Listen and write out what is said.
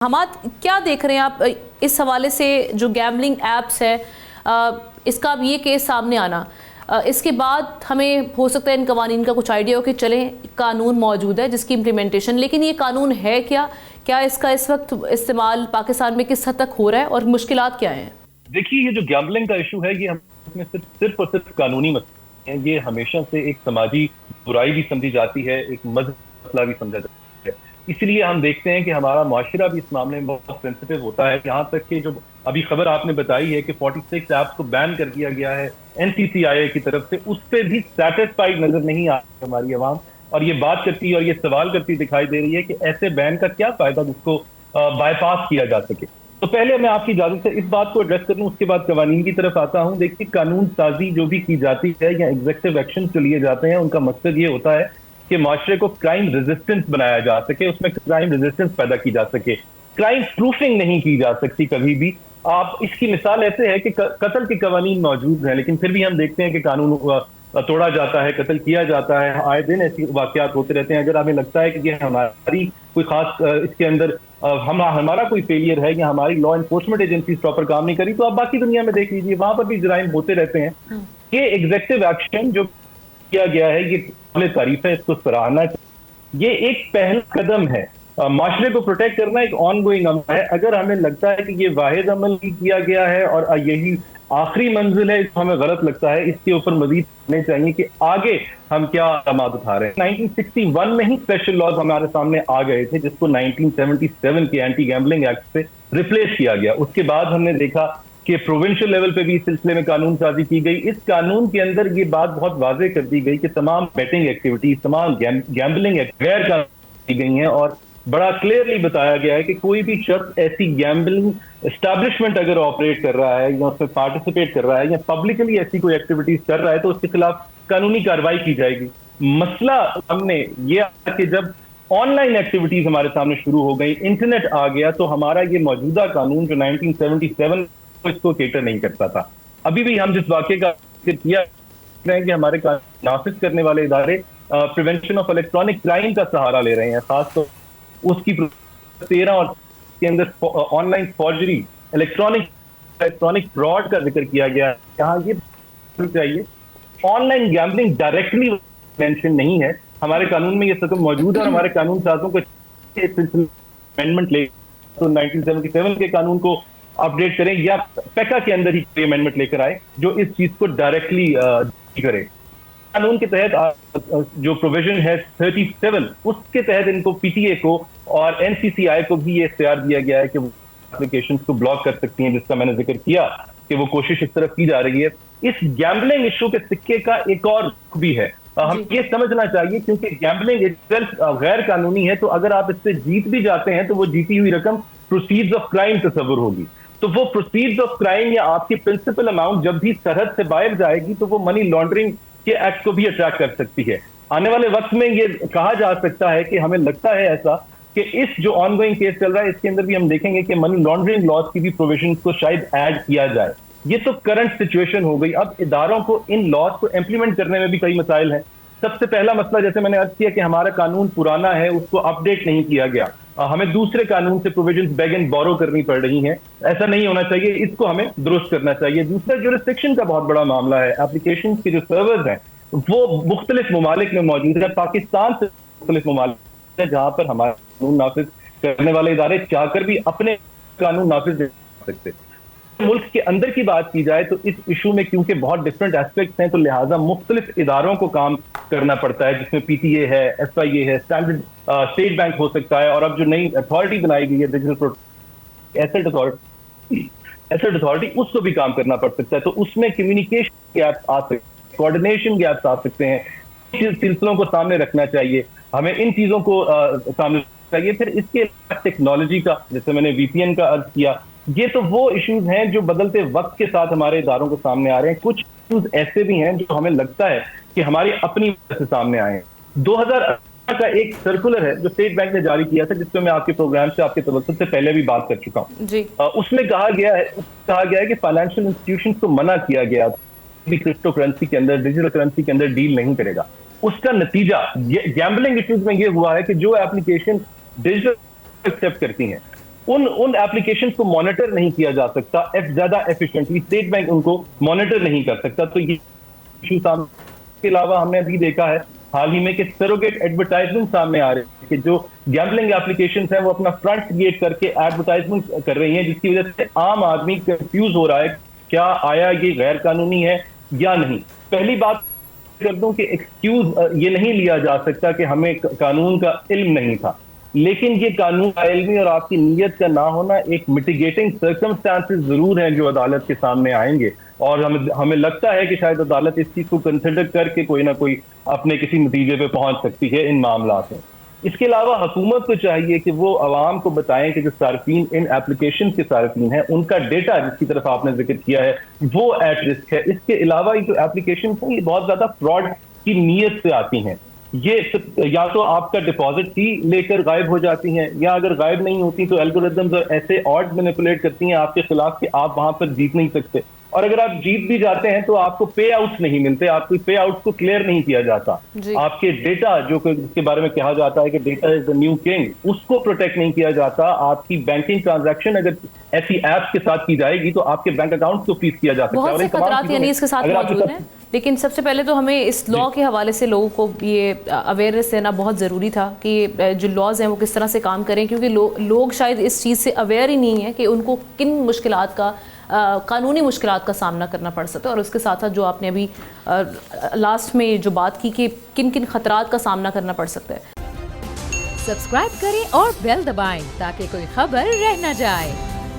हमाद, क्या देख रहे हैं आप इस हवाले से? जो गैम्बलिंग ऐप्स है इसका अब ये केस सामने आना, इसके बाद हमें हो सकता है इन कवानीन का कुछ आइडिया हो कि चलें कानून मौजूद है जिसकी इम्प्लीमेंटेशन, लेकिन ये कानून है क्या इसका इस वक्त इस्तेमाल पाकिस्तान में किस हद तक हो रहा है और मुश्किलात क्या हैं? देखिए, ये जो गैम्बलिंग का इशू है ये हमें सिर्फ और सिर्फ कानूनी मसला है। ये हमेशा से एक समाजी बुराई भी समझी जाती है, एक मजहबी मसला भी समझा जाता है। इसलिए हम देखते हैं कि हमारा मुआशरा भी इस मामले में बहुत सेंसिटिव होता है। यहाँ तक कि जो अभी खबर आपने बताई है कि 46 ऐप्स को बैन कर दिया गया है NCCIA की तरफ से, उस पर भी सेटिस्फाइड नजर नहीं आ रही हमारी आवाम, और ये बात करती है और ये सवाल करती दिखाई दे रही है कि ऐसे बैन का क्या फायदा जिसको बाईपास किया जा सके। तो पहले मैं आपकी इजाजत से इस बात को एड्रेस कर लूं, उसके बाद कवानीन की तरफ आता हूं। देखिए, कानून साजी जो भी की जाती है या एग्जीक्यूटिव एक्शन जो लिए जाते हैं, उनका मकसद ये होता है कि माशरे को क्राइम रेजिस्टेंस बनाया जा सके, उसमें क्राइम रेजिस्टेंस पैदा की जा सके। क्राइम प्रूफिंग नहीं की जा सकती कभी भी। आप इसकी मिसाल ऐसे है कि कत्ल के कवानीन मौजूद हैं, लेकिन फिर भी हम देखते हैं कि कानून तोड़ा जाता है, कत्ल किया जाता है। आए दिन ऐसे वाकयात होते रहते हैं। अगर हमें लगता है कि ये हमारी कोई खास इसके अंदर हमारा कोई फेलियर है या हमारी लॉ एनफोर्समेंट एजेंसी प्रॉपर काम नहीं करी, तो आप बाकी दुनिया में देख लीजिए, वहां पर भी जराइम होते रहते हैं। ये एग्जीक्यूटिव एक्शन जो किया गया है ये काबिल तारीफ है, इसको सराहना। ये एक पहला कदम है। माशरे को प्रोटेक्ट करना एक ऑन गोइंग अमल है। अगर हमें लगता है कि ये वाहिद अमल ही किया गया है और यही आखिरी मंजिल है, इसको हमें गलत लगता है, इसके ऊपर मजीद करने चाहिए कि आगे हम क्या कदम उठा रहे हैं। 1961 में ही स्पेशल लॉज हमारे सामने आ गए थे, जिसको 1977 के एंटी गैम्बलिंग एक्ट से रिप्लेस किया गया। उसके बाद हमने देखा कि प्रोविंशियल लेवल पे भी इस सिलसिले में कानून साजी की गई। इस कानून के अंदर ये बात बहुत वाज़ेह कर दी गई कि तमाम बेटिंग एक्टिविटीज, तमाम गैम्बलिंग गैर कानूनी की गई हैं, और बड़ा क्लियरली बताया गया है कि कोई भी शख्स ऐसी गैम्बलिंग एस्टैब्लिशमेंट अगर ऑपरेट कर रहा है या उसमें पार्टिसिपेट कर रहा है या पब्लिकली ऐसी कोई एक्टिविटीज कर रहा है तो उसके खिलाफ कानूनी कार्रवाई की जाएगी। मसला हमने ये आया कि जब ऑनलाइन एक्टिविटीज हमारे सामने शुरू हो गई, इंटरनेट आ गया, तो हमारा ये मौजूदा कानून जो 1977 इसको केटर नहीं करता था। अभी भी हम जिस वाक्य का जिक्र किया है कि हमारे नाफिज करने वाले इदारे प्रिवेंशन ऑफ इलेक्ट्रॉनिक क्राइम का सहारा ले रहे हैं, खासतौर उसकी 13 और के अंदर ऑनलाइन फॉर्जरी, इलेक्ट्रॉनिक फ्रॉड का जिक्र किया गया है। यहाँ ये चाहिए ऑनलाइन गैम्बलिंग डायरेक्टली मेंशन नहीं है हमारे कानून में, ये सब मौजूद है और हमारे कानून साजों को अमेंडमेंट ले तो 1977 के कानून को अपडेट करें या पैका के अंदर ही अमेंडमेंट लेकर आए जो इस चीज को डायरेक्टली करे। कानून के तहत जो प्रोविजन है 37, उसके तहत इनको PTA को और NCCI को भी ये इख्तियार दिया गया है कि वो एप्लीकेशंस को ब्लॉक कर सकती हैं, जिसका मैंने जिक्र किया कि वो कोशिश इस तरफ की जा रही है। इस गैम्बलिंग इशू के सिक्के का एक और रुख भी है, हम ये समझना चाहिए, क्योंकि गैम्बलिंग इटसेल्फ गैर कानूनी है, तो अगर आप इससे जीत भी जाते हैं तो वो जीती हुई रकम प्रोसीड्स ऑफ क्राइम तस्वुर होगी। तो वो प्रोसीड्स ऑफ क्राइम या आपकी प्रिंसिपल अमाउंट जब भी सरहद से बाहर जाएगी तो वो मनी लॉन्ड्रिंग के एक्ट को भी अट्रैक्ट कर सकती है। आने वाले वक्त में ये कहा जा सकता है कि हमें लगता है ऐसा कि इस जो ऑनगोइंग केस चल रहा है इसके अंदर भी हम देखेंगे कि मनी लॉन्ड्रिंग लॉज की भी प्रोविजन को शायद ऐड किया जाए। ये तो करंट सिचुएशन हो गई। अब इदारों को इन लॉज को इंप्लीमेंट करने में भी कई मसाइल हैं। सबसे पहला मसला, जैसे मैंने अर्ज किया कि हमारा कानून पुराना है, उसको अपडेट नहीं किया गया, हमें दूसरे कानून से प्रोविजंस बैग एंड बोरो करनी पड़ रही हैं। ऐसा नहीं होना चाहिए, इसको हमें दुरुस्त करना चाहिए। दूसरा, ज्यूरिसडिक्शन का बहुत बड़ा मामला है। एप्लीकेशन के जो सर्वर्स हैं वो मुख्तलिफ ममालिक में मौजूद है, पाकिस्तान से मुख्तलिफ ममालिक है, जहां पर हमारे कानून नाफिज करने वाले इदारे चाहकर भी अपने कानून नाफिज नहीं कर सकते। मुल्क के अंदर की बात की जाए तो इस इशू में क्योंकि बहुत डिफरेंट एस्पेक्ट्स हैं, तो लिहाजा मुख्तलिफ इदारों को काम करना पड़ता है, जिसमें PTA है, SIA है, स्टैंडर्ड स्टेट बैंक हो सकता है, और अब जो नई अथॉरिटी बनाई गई है डिजिटल एसेट अथॉरिटी, उसको भी काम करना पड़ सकता है। तो उसमें कम्युनिकेशन गैप्स आ सकते हैं, कोऑर्डिनेशन गैप्स आ सकते हैं। सिलसिलों को सामने रखना चाहिए, हमें इन चीजों को सामने चाहिए। फिर इसके टेक्नोलॉजी का, जैसे मैंने VPN का अर्ज किया, ये तो वो इश्यूज हैं जो बदलते वक्त के साथ हमारे इदारों को सामने आ रहे हैं। कुछ इश्यूज ऐसे भी हैं जो हमें लगता है कि हमारी अपनी वजह से सामने आए हैं। 2018 का एक सर्कुलर है जो स्टेट बैंक ने जारी किया था, जिसपे मैं आपके प्रोग्राम से, आपके तवज्जुह से पहले भी बात कर चुका हूँ। उसमें कहा गया है कि फाइनेंशियल इंस्टीट्यूशंस को मना किया गया भी क्रिप्टो करेंसी के अंदर, डिजिटल करेंसी के अंदर डील नहीं करेगा। उसका नतीजा गैम्बलिंग इश्यूज में ये हुआ है कि जो एप्लीकेशन डिजिटल एक्सेप्ट करती हैं उन एप्लीकेशन को मॉनिटर नहीं किया जा सकता ज्यादा एफिशिएंटली, स्टेट बैंक उनको मॉनिटर नहीं कर सकता। तो ये इशू सामने, इसके अलावा हमने अभी देखा है हाल ही में कि सरोगेट एडवर्टाइजमेंट सामने आ रहे हैं कि जो गैम्बलिंग एप्लीकेशंस हैं वो अपना फ्रंट क्रिएट करके एडवर्टाइजमेंट कर रही हैं, जिसकी वजह से आम आदमी कंफ्यूज हो रहा है क्या आया ये गैर कानूनी है या नहीं। पहली बात कर दूं कि एक्सक्यूज ये नहीं लिया जा सकता कि हमें कानून का इल्म नहीं था, लेकिन ये कानून का इल्मी और आपकी नीयत का ना होना एक मिटिगेटिंग सर्कमस्टांसेस जरूर हैं जो अदालत के सामने आएंगे, और हमें लगता है कि शायद अदालत इस चीज को कंसिडर करके कोई ना कोई अपने किसी नतीजे पे पहुंच सकती है इन मामलात में। इसके अलावा हुकूमत को चाहिए कि वो अवाम को बताएं कि जो सार्फिन इन एप्लीकेशन के सार्फिन हैं उनका डेटा जिसकी तरफ आपने जिक्र किया है वो एट रिस्क है। इसके अलावा ये जो एप्लीकेशन है ये बहुत ज्यादा फ्रॉड की नीयत से आती हैं। ये या तो आपका डिपॉजिट ही लेकर गायब हो जाती हैं, या अगर गायब नहीं होती तो एल्गोरिदम्स और ऐसे ऑड मैनिपुलेट करती हैं आपके खिलाफ कि आप वहां पर जीत नहीं सकते, और अगर आप जीत भी जाते हैं तो आपको पे आउट्स नहीं मिलते, आपको पे आउट्स को क्लियर नहीं किया जाता, आपके डेटा जो जिसके बारे में कहा जाता है कि data is the new king, उसको प्रोटेक्ट नहीं किया जाता। आपकी बैंकिंग ट्रांजैक्शन अगर ऐसी एप्स के साथ की जाएगी तो आपके बैंक अकाउंट को फ्रीज किया जा सकता है। बहुत से खतरात यानी इसके साथ मौजूद हैं, लेकिन सबसे पहले तो हमें इस लॉ के हवाले से लोगों को ये अवेयरनेस देना बहुत ज़रूरी था कि जो लॉज हैं वो किस तरह से काम करें, क्योंकि लोग शायद इस चीज़ से अवेयर ही नहीं है कि उनको किन मुश्किलात का कानूनी मुश्किलात का सामना करना पड़ सकता है। और उसके साथ साथ जो आपने अभी लास्ट में जो बात की कि किन किन खतरात का सामना करना पड़ सकता है। सब्सक्राइब करें और बेल दबाएं ताकि कोई खबर रह न जाए।